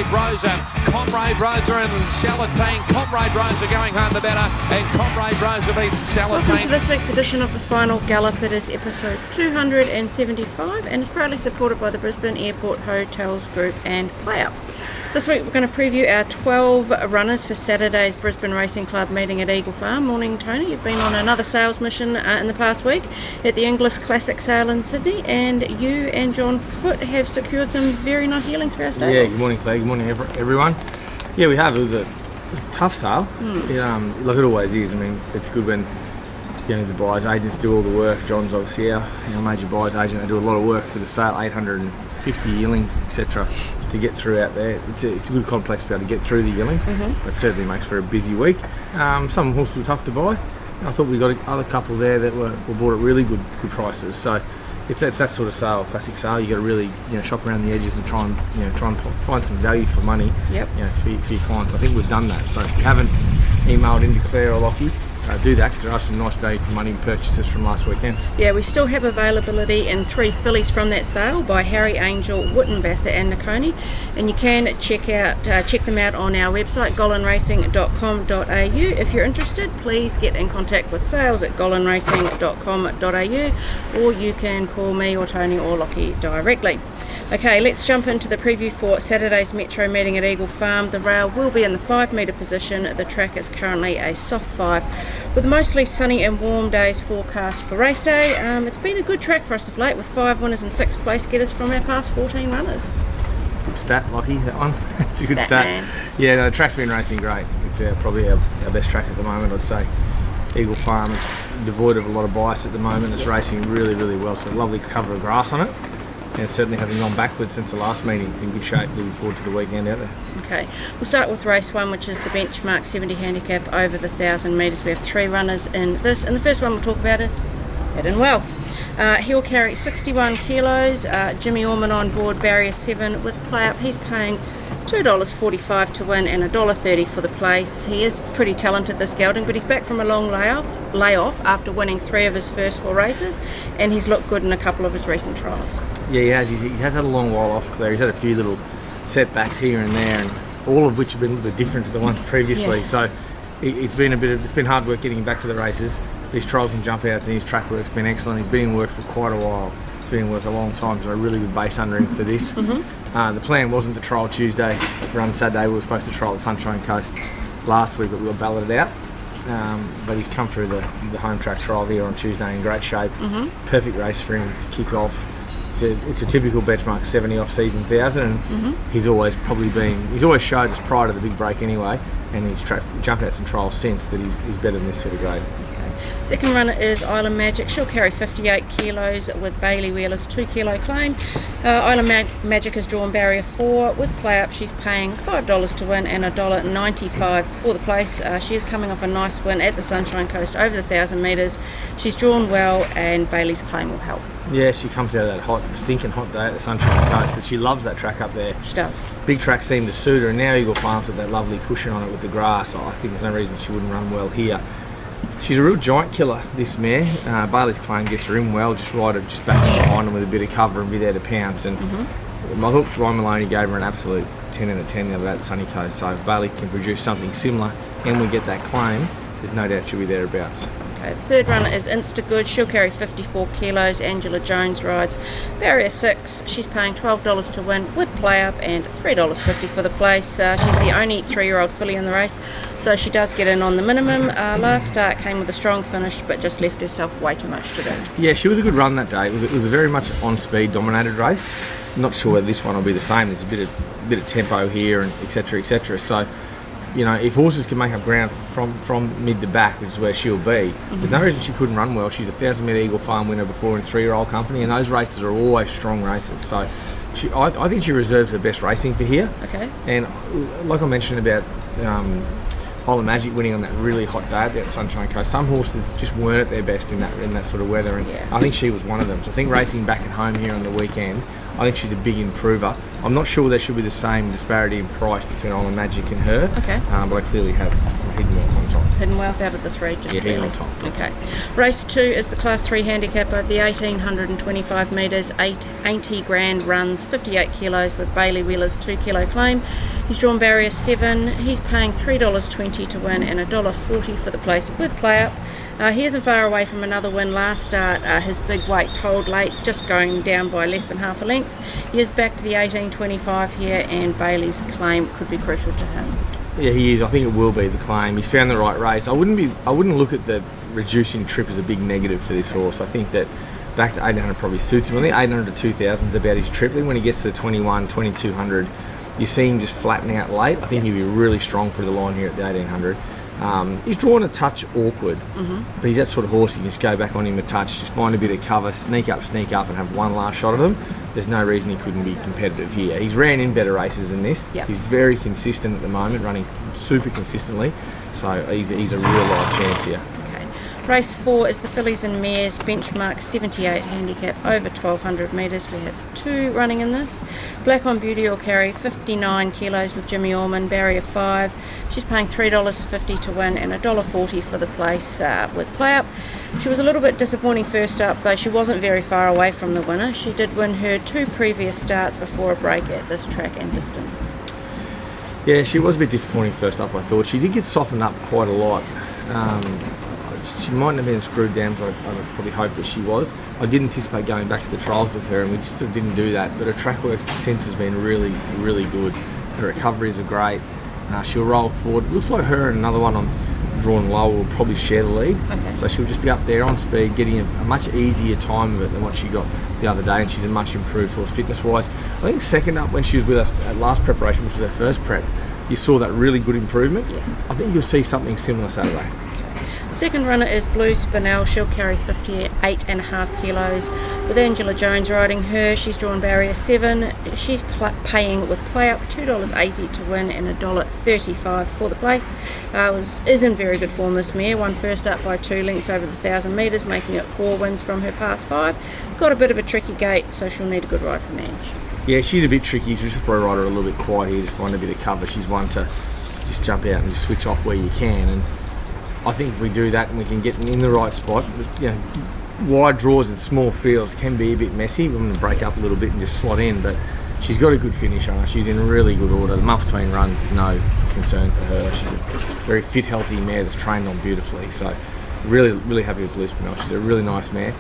Rosa. Comrade Rosa and Salatane. Comrade Rosa going home the better, and Comrade Rosa beat Salatane. Welcome to this week's edition of the Final Gallop. It is episode 275 and is proudly supported by the Brisbane Airport Hotels Group and PlayUp. This week we're going to preview our 12 runners for Saturday's Brisbane Racing Club meeting at Eagle Farm. Morning, Tony. You've been on another sales mission in the past week at the Inglis Classic Sale in Sydney, and you and John Foote have secured some very nice yearlings for our stable. Yeah, good morning, Clay. Good morning, everyone. Yeah, we have. It was a tough sale. Like it always is. I mean, it's good when the buyers agents do all the work. John's obviously our major buyers agent. They do a lot of work for the sale, 850 yearlings, etc. to get through out there. It's a good complex to be able to get through the yearlings. It certainly makes for a busy week. Some horses were tough to buy. I thought we got another couple there that were bought at really good prices. So it's that sort of sale, classic sale. You got to really shop around the edges and try and find some value for money. Yep. For your clients. I think we've done that. So if you haven't emailed into Claire or Lockie, do that, because there are some nice value for money purchases from last weekend. Yeah, we still have availability in 3 fillies from that sale by Harry, Angel, Wittenbasser and Nakoni, and you can check them out on our website gollanracing.com.au. If you're interested, please get in contact with sales at gollanracing.com.au, or you can call me or Tony or Lockie directly. Okay, let's jump into the preview for Saturday's Metro meeting at Eagle Farm. The rail will be in the 5 metre position. The track is currently a soft 5, with mostly sunny and warm days forecast for race day. It's been a good track for us of late, with 5 winners and 6 place getters from our past 14 runners. Good stat, Lockie, that one. It's a good stat. Man. Yeah, no, the track's been racing great. It's probably our best track at the moment, I'd say. Eagle Farm is devoid of a lot of bias at the moment. It's racing really, really well. So a lovely cover of grass on it. And it certainly hasn't gone backwards since the last meeting. It's in good shape. Looking forward to the weekend out there. Okay, we'll start with race 1, which is the benchmark 70 handicap over the 1,000 metres. We have 3 runners in this, and the first one we'll talk about is Hidden Wealth. He'll carry 61 kilos. Jimmy Orman on board, barrier 7 with PlayUp. He's paying $2.45 to win and $1.30 for the place. He is pretty talented, this gelding, but he's back from a long layoff after winning 3 of his first 4 races, and he's looked good in a couple of his recent trials. Yeah, he has. He has had a long while off, Claire. He's had a few little setbacks here and there, and all of which have been a little bit different to the ones previously. Yeah. So it's been hard work getting him back to the races. His trials and jump outs and his track work's been excellent. He's been in work for quite a while. He's been in work a long time, so a really good base under him for this. The plan wasn't to trial Tuesday, run Saturday. We were supposed to trial the Sunshine Coast last week, but we got balloted out. But he's come through the home track trial here on Tuesday in great shape. Perfect race for him to kick off. It's a typical benchmark 70 off-season 1,000, and he's always showed us prior to the big break anyway, and he's jumped out some trials since that he's better than this sort of grade. Second runner is Island Magic. She'll carry 58 kilos with Bailey Wheeler's 2 kilo claim. Island Magic has drawn barrier 4 with PlayUp. She's paying $5 to win and $1.95 for the place. She is coming off a nice win at the Sunshine Coast over the 1,000 metres. She's drawn well, and Bailey's claim will help. Yeah, she comes out of that stinking hot day at the Sunshine Coast, but she loves that track up there. She does. Big tracks seem to suit her, and now Eagle Farm's got that lovely cushion on it with the grass. I think there's no reason she wouldn't run well here. She's a real giant killer, this mare. Bailey's claim gets her in well, just back behind him with a bit of cover and a bit out of pounds. And I thought Ryan Millane gave her an absolute 10 out of 10 the other day at the Sunny Coast. So if Bailey can produce something similar and we get that claim, there's no doubt she'll be thereabouts. Okay, the third runner is Instagood. She'll carry 54 kilos. Angela Jones rides barrier 6. She's paying $12 to win with PlayUp and $3.50 for the place. She's the only 3-year-old filly in the race, so she does get in on the minimum. Last start came with a strong finish, but just left herself way too much to do. Yeah, she was a good run that day. It was a very much on-speed dominated race. I'm not sure whether this one will be the same. There's a bit of tempo here, and etc. So, if horses can make up ground from mid to back, which is where she'll be, there's no reason she couldn't run well. She's a 1,000 metre Eagle Farm winner before in 3-year-old company, and those races are always strong races. So I think she reserves her best racing for here. Okay. And like I mentioned about Island Magic winning on that really hot day at the Sunshine Coast, some horses just weren't at their best in that sort of weather, and I think she was one of them. So I think racing back at home here on the weekend, I think she's a big improver. I'm not sure there should be the same disparity in price between Island Magic and her. Okay. But I clearly have Hidden Wealth on top. Hidden Wealth out of the 3, just Yeah, barely. on top. Okay. Race 2 is the Class 3 handicap over the 1825 metres, 80 grand runs, 58 kilos with Bailey Wheeler's 2 kilo claim. He's drawn barrier 7. He's paying $3.20 to win and $1.40 for the place with PlayUp. He isn't far away from another win last start. His big weight told late, just going down by less than half a length. He is back to the 1825 here, and Bailey's claim could be crucial to him. Yeah, he is. I think it will be the claim. He's found the right race. I wouldn't look at the reducing trip as a big negative for this horse. I think that back to 1800 probably suits him. I think 800 to 2000 is about his trip. Then when he gets to the 21, 2200, you see him just flatten out late. I think he'll be really strong for the line here at the 1800. He's drawn a touch awkward, but he's that sort of horse you can just go back on him a touch, just find a bit of cover, sneak up and have one last shot at him. There's no reason he couldn't be competitive here. He's ran in better races than this. Yep. He's very consistent at the moment, running super consistently, so he's a real live chance here. Race 4 is the Fillies and Mares benchmark 78 handicap over 1200 metres. We have 2 running in this. Black on Beauty will carry 59 kilos with Jimmy Orman, barrier 5. She's paying $3.50 to win and $1.40 for the place with PlayUp. She was a little bit disappointing first up, though she wasn't very far away from the winner. She did win her 2 previous starts before a break at this track and distance. Yeah, she was a bit disappointing first up, I thought. She did get softened up quite a lot. She mightn't have been screwed down, so I probably hoped that she was. I did anticipate going back to the trials with her, and we just sort of didn't do that. But her track work since has been really, really good. Her recoveries are great. She'll roll forward. It looks like her and another one on drawn low will probably share the lead. Okay. So she'll just be up there on speed, getting a much easier time of it than what she got the other day, and she's a much improved horse fitness-wise. I think second up when she was with us at last preparation, which was her first prep, you saw that really good improvement. Yes. I think you'll see something similar Saturday. Second runner is Blue Spinel. She'll carry 58.5 kilos with Angela Jones riding her. She's drawn barrier 7. She's paying with PlayUp $2.80 to win and $1.35 for the place. Is in very good form, this mare. Won first up by 2 lengths over the 1,000 metres, making it 4 wins from her past 5. Got a bit of a tricky gait, so she'll need a good ride from Ange. Yeah, she's a bit tricky. She's just probably ride her a little bit quiet here, just find a bit of cover. She's one to just jump out and just switch off where you can, and I think if we do that and we can get in the right spot. You know, wide draws and small fields can be a bit messy. We're going to break up a little bit and just slot in, but she's got a good finish on her. She's in really good order. The muff between runs is no concern for her. She's a very fit, healthy mare that's trained on beautifully. So really, really happy with Blue Spinel. She's a really nice mare.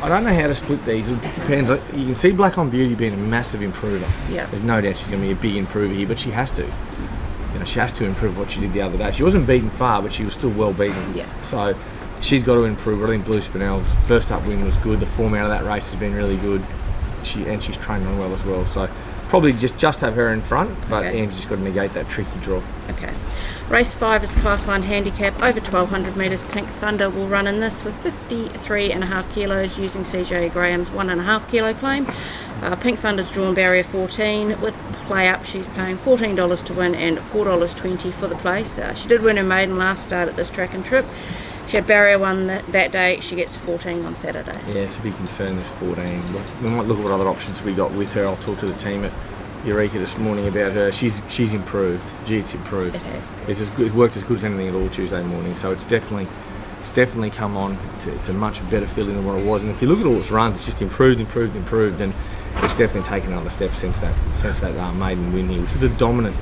I don't know how to split these. It depends. You can see Black on Beauty being a massive improver. Yeah. There's no doubt she's going to be a big improver here, but she has to. You know, she has to improve what she did the other day. She wasn't beaten far, but she was still well beaten. Yeah. So she's got to improve. I think Blue Spinel's first up win was good. The form out of that race has been really good. She's trained on well as well. So probably just have her in front, but Anne's just got to negate that tricky draw. Okay. Race 5 is Class 1 handicap over 1200 metres. Pink Thunder will run in this with 53.5 kilos using CJ Graham's 1.5 kilo claim. Pink Thunder's drawn barrier 14 with PlayUp. She's paying $14 to win and $4.20 for the place. She did win her maiden last start at this track and trip. She had barrier 1 that day. She gets 14 on Saturday. Yeah, it's a big concern, this 14. We might look at what other options we got with her. I'll talk to the team at Eureka this morning about her. She's improved. Gee, it's improved. It has. It's worked as good as anything at all Tuesday morning. So it's definitely come on. It's a much better feeling than what it was. And if you look at all its runs, it's just improved, and it's definitely taken another step since that maiden win here, which was a dominant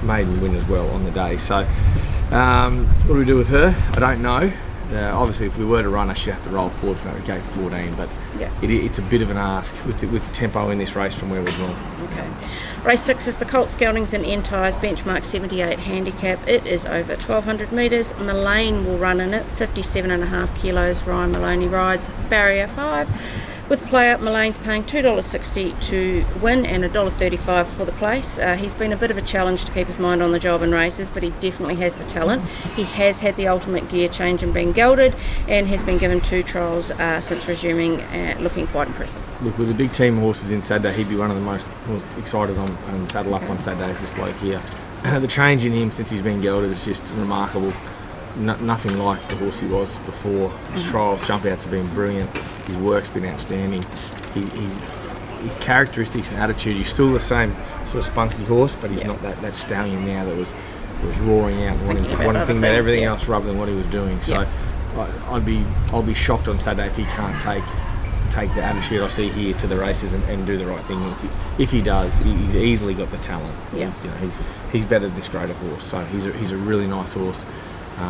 maiden win as well on the day. So what do we do with her? I don't know. Obviously, if we were to run her, she'd have to roll forward for her to go 14, but it's a bit of an ask with the tempo in this race from where we're drawn. Okay. Race 6 is the Colts, Geldings and Entires benchmark 78 handicap. It is over 1200 metres. Millane will run in it, 57.5 kilos. Ryan Maloney rides, barrier 5. With PlayUp, Millane's paying $2.60 to win and $1.35 for the place. He's been a bit of a challenge to keep his mind on the job in races, but he definitely has the talent. He has had the ultimate gear change and been gelded, and has been given 2 trials since resuming, looking quite impressive. Look, with the big team horses in Saturday, he'd be one of the most excited on saddle up on Saturdays, this bloke here. The change in him since he's been gelded is just remarkable. Nothing like the horse he was before. His trials, jump outs have been brilliant. His work's been outstanding. his characteristics and attitude, he's still the same sort of spunky horse, but he's not that stallion now that was roaring out and wanting to think about everything else rather than what he was doing. So I'll be shocked on Saturday if he can't take the attitude I see here to the races and do the right thing. If he does, he's easily got the talent. Yeah. You know, he's better than this greater horse. So he's a really nice horse.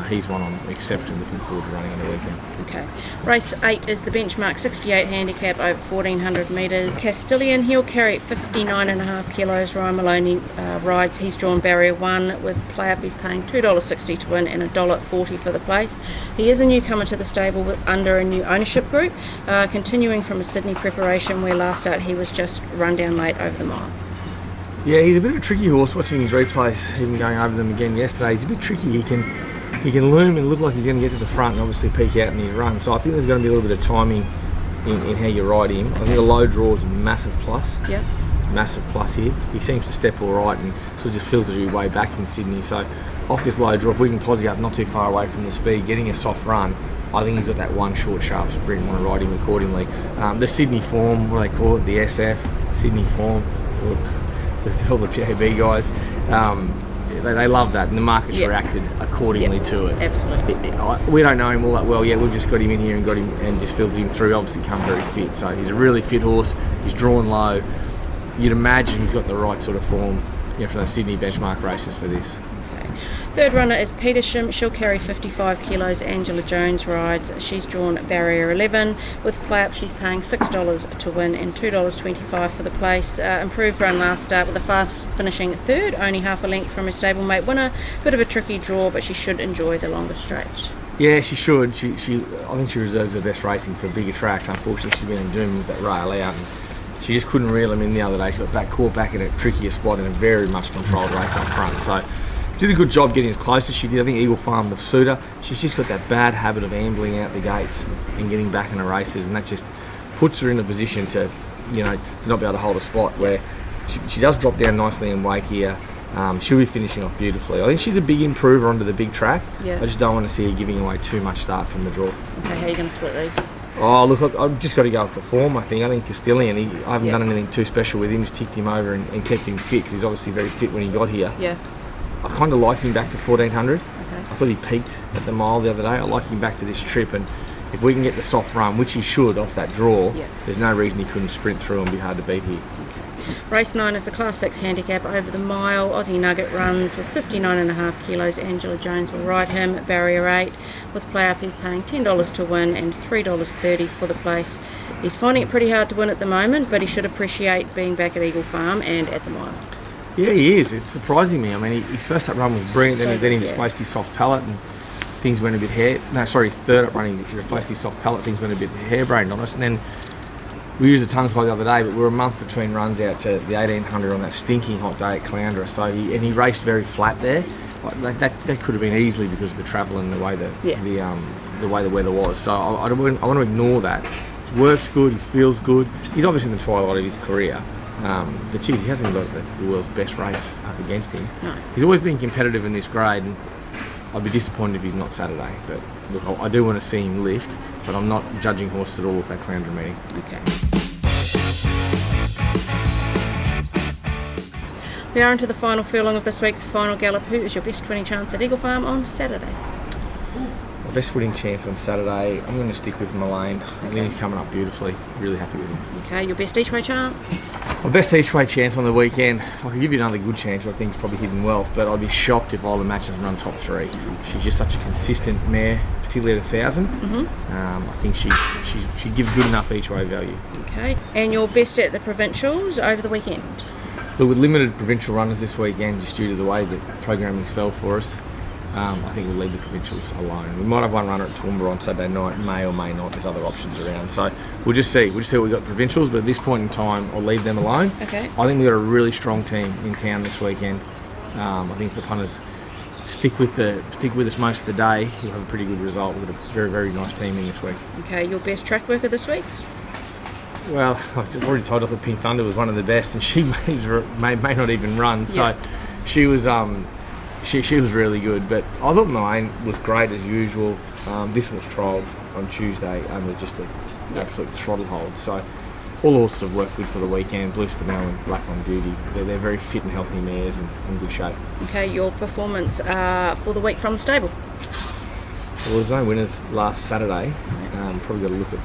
He's one I'm exceptionally looking forward to running on the weekend. Okay. Race 8 is the benchmark 68 handicap over 1400 metres. Castilian, he'll carry 59.5 kilos. Ryan Millane rides. He's drawn barrier 1 with PlayUp. He's paying $2.60 to win and $1.40 for the place. He is a newcomer to the stable under a new ownership group, continuing from a Sydney preparation where last start he was just run down late over the mile. Yeah, he's a bit of a tricky horse. Watching his replays, even going over them again yesterday, he's a bit tricky. He can loom and look like he's going to get to the front and obviously peak out in his run. So I think there's going to be a little bit of timing in how you ride him. I think a low draw is a massive plus. Yeah. Massive plus here. He seems to step all right and sort of just filtered his way back in Sydney. So off this low draw, if we can posse up not too far away from the speed, getting a soft run, I think he's got that one short sharp sprint. Want to ride him accordingly. The Sydney form, what they call it, the SF Sydney form, all the TAB guys. They love that, and the market's reacted accordingly to it. Absolutely. We don't know him all that well yet. We've just got him in here and got him and just filtered him through. Obviously, come very fit, so he's a really fit horse. He's drawn low. You'd imagine he's got the right sort of form, for those Sydney benchmark races for this. Third runner is Petersham. She'll carry 55 kilos. Angela Jones rides. She's drawn barrier 11. With PlayUp, she's paying $6 to win and $2.25 for the place. Improved run last start with a fast finishing third, only half a length from her stablemate winner. Bit of a tricky draw, but she should enjoy the longer stretch. Yeah, she should. I think she reserves her best racing for bigger tracks. Unfortunately, she's been doomed with that rail out, and she just couldn't reel him in the other day. She got caught back in a trickier spot in a very much controlled race up front. So did a good job getting as close as she did. I think Eagle Farm will suit her. She's just got that bad habit of ambling out the gates and getting back in the races, and that just puts her in a position to, to not be able to hold a spot where she does drop down nicely in weight here. She'll be finishing off beautifully. I think she's a big improver onto the big track. Yeah. I just don't want to see her giving away too much start from the draw. Okay, how are you going to split these? Oh, look, I've just got to go with the form, I think. I think Castilian, I haven't done anything too special with him. Just ticked him over and kept him fit, because he's obviously very fit when he got here. Yeah. I kind of like him back to 1400. Okay. I thought he peaked at the mile the other day. I like him back to this trip, and if we can get the soft run, which he should off that draw, there's no reason he couldn't sprint through and be hard to beat here. Race 9 is the Class 6 handicap over the mile. Aussie Nugget runs with 59.5 kilos. Angela Jones will ride him. Barrier 8. With PlayUp, he's paying $10 to win and $3.30 for the place. He's finding it pretty hard to win at the moment, but he should appreciate being back at Eagle Farm and at the mile. Yeah, he is. It's surprising me. I mean, his first up run was brilliant. Then he displaced his soft palate and things went a bit third up run he replaced his soft palate. Things went a bit harebrained on us. And then we used the tongue tie the other day, but we were a month between runs out to the 1800 on that stinking hot day at Caloundra. So he raced very flat there. That could have been easily because of the travel and the way the way the weather was. So I want to ignore that. He works good. He feels good. He's obviously in the twilight of his career. But geez, he hasn't got the world's best race up against him. No. He's always been competitive in this grade, and I'd be disappointed if he's not Saturday. But look, I do want to see him lift, but I'm not judging horses at all with that Caloundra meeting. Okay. We are into the final furlong of this week's Final Gallop. Who is your best winning chance at Eagle Farm on Saturday? My best winning chance on Saturday, I'm going to stick with Millane. I think he's coming up beautifully. Really happy with him. Okay, your best each way chance? My best each way chance on the weekend, I could give you another good chance. I think it's probably Hidden Wealth, but I'd be shocked if Ola Match doesn't run top 3. She's just such a consistent mare, particularly at 1,000. I think she gives good enough each way value. Okay, and your best at the provincials over the weekend? Look, with limited provincial runners this weekend, just due to the way that programming's fell for us, I think we'll leave the provincials alone. We might have one runner at Toowoomba on Saturday night, may or may not. There's other options around, so we'll just see. We'll just see what we've got provincials, but at this point in time, I'll leave them alone. Okay. I think we've got a really strong team in town this weekend. I think if the punters stick with us most of the day, we'll have a pretty good result. We've got a very, very nice team in this week. Okay, your best track worker this week? Well, I've already told you that Pink Thunder was one of the best, and she may not even run. So she was she was really good. But I thought Millane was great as usual. This was trialled on Tuesday under just an absolute throttle hold. So all the horses have worked good for the weekend. Blue Spinel and Black on Beauty, they're very fit and healthy mares and in good shape. Okay, your performance for the week from the stable? Well, there's no winners last Saturday. Probably got to look at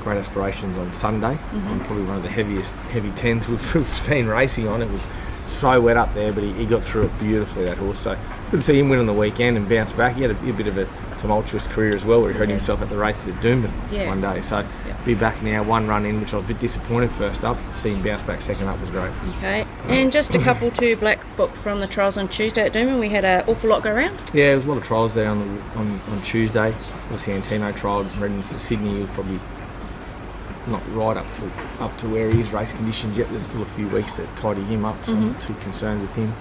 Great Aspirations on Sunday. Probably one of the heavy tens we've seen racing on. It was so wet up there, but he got through it beautifully, that horse. So good to see him win on the weekend and bounce back. He had a bit of a tumultuous career as well, where he hurt himself at the races at Doomben one day. So be back now, one run in, which I was a bit disappointed first up. See him bounce back second up was great. Okay, and just a couple to black book from the trials on Tuesday at Doomben. We had an awful lot go around. Yeah, there was a lot of trials there on Tuesday. Obviously Antino trialled readiness for Sydney. He was probably not right up to where he is race conditions yet. There's still a few weeks to tidy him up, so I'm not too concerned with him.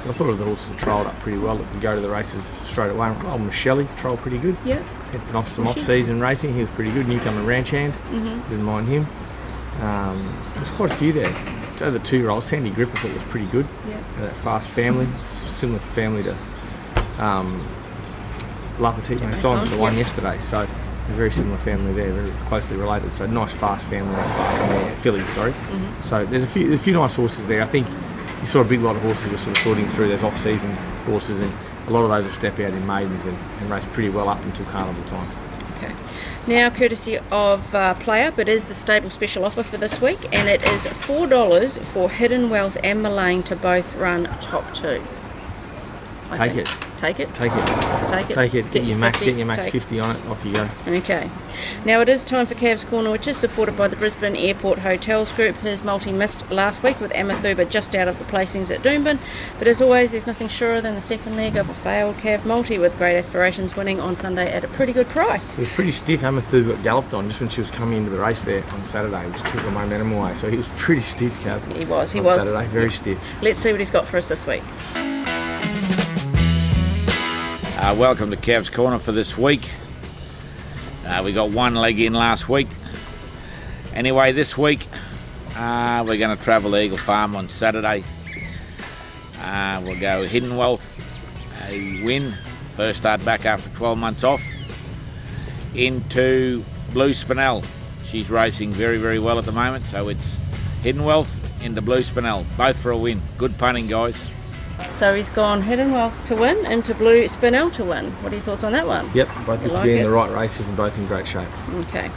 I thought of the horses that trialled up pretty well that could go to the races straight away. Oh, Michelle trialled pretty good. Yeah. Had some off-season racing. He was pretty good. Newcomer Ranch Hand. Didn't mind him. There's quite a few there. The 2-year-old Sandy Grip I thought was pretty good. Yeah. That Fast Family, similar family to La Petite Maison, the one yesterday. So a very similar family there, very closely related. So nice fast family, nice fast filly. Sorry. So there's a few nice horses there. I think you saw a big lot of horses were sort of sorting through those off-season horses, and a lot of those will step out in maidens and race pretty well up until carnival time. Okay. Now, courtesy of PlayUp, it is the stable special offer for this week, and it is $4 for Hidden Wealth and Millane to both run top 2. Take it. Take it? Take it. Just take it. Take it. Get your max 50 50 on it. Off you go. Okay. Now it is time for Cav's Corner, which is supported by the Brisbane Airport Hotels Group. His multi missed last week with Amathuba just out of the placings at Doomben. But as always, there's nothing surer than the second leg of a failed Cav multi, with Great Aspirations winning on Sunday at a pretty good price. It was pretty stiff. Amathuba galloped on just when she was coming into the race there on Saturday. He just took the momentum away. So he was pretty stiff, Cav. He was. Saturday, very stiff. Let's see what he's got for us this week. Welcome to Cav's Corner for this week. We got one leg in last week. Anyway, this week we're going to travel to Eagle Farm on Saturday. We'll go Hidden Wealth, a win, first start back after 12 months off, into Blue Spinel. She's racing very, very well at the moment, so it's Hidden Wealth into Blue Spinel, both for a win. Good punting, guys. So he's gone Hidden Wealth to win, into Blue Spinel to win. What are your thoughts on that one? Yep, both look to be in the right races and both in great shape. Okay.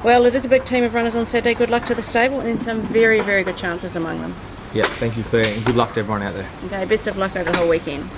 Well, it is a big team of runners on Saturday. Good luck to the stable and some very, very good chances among them. Yep, thank you, Claire, and good luck to everyone out there. Okay, best of luck over the whole weekend.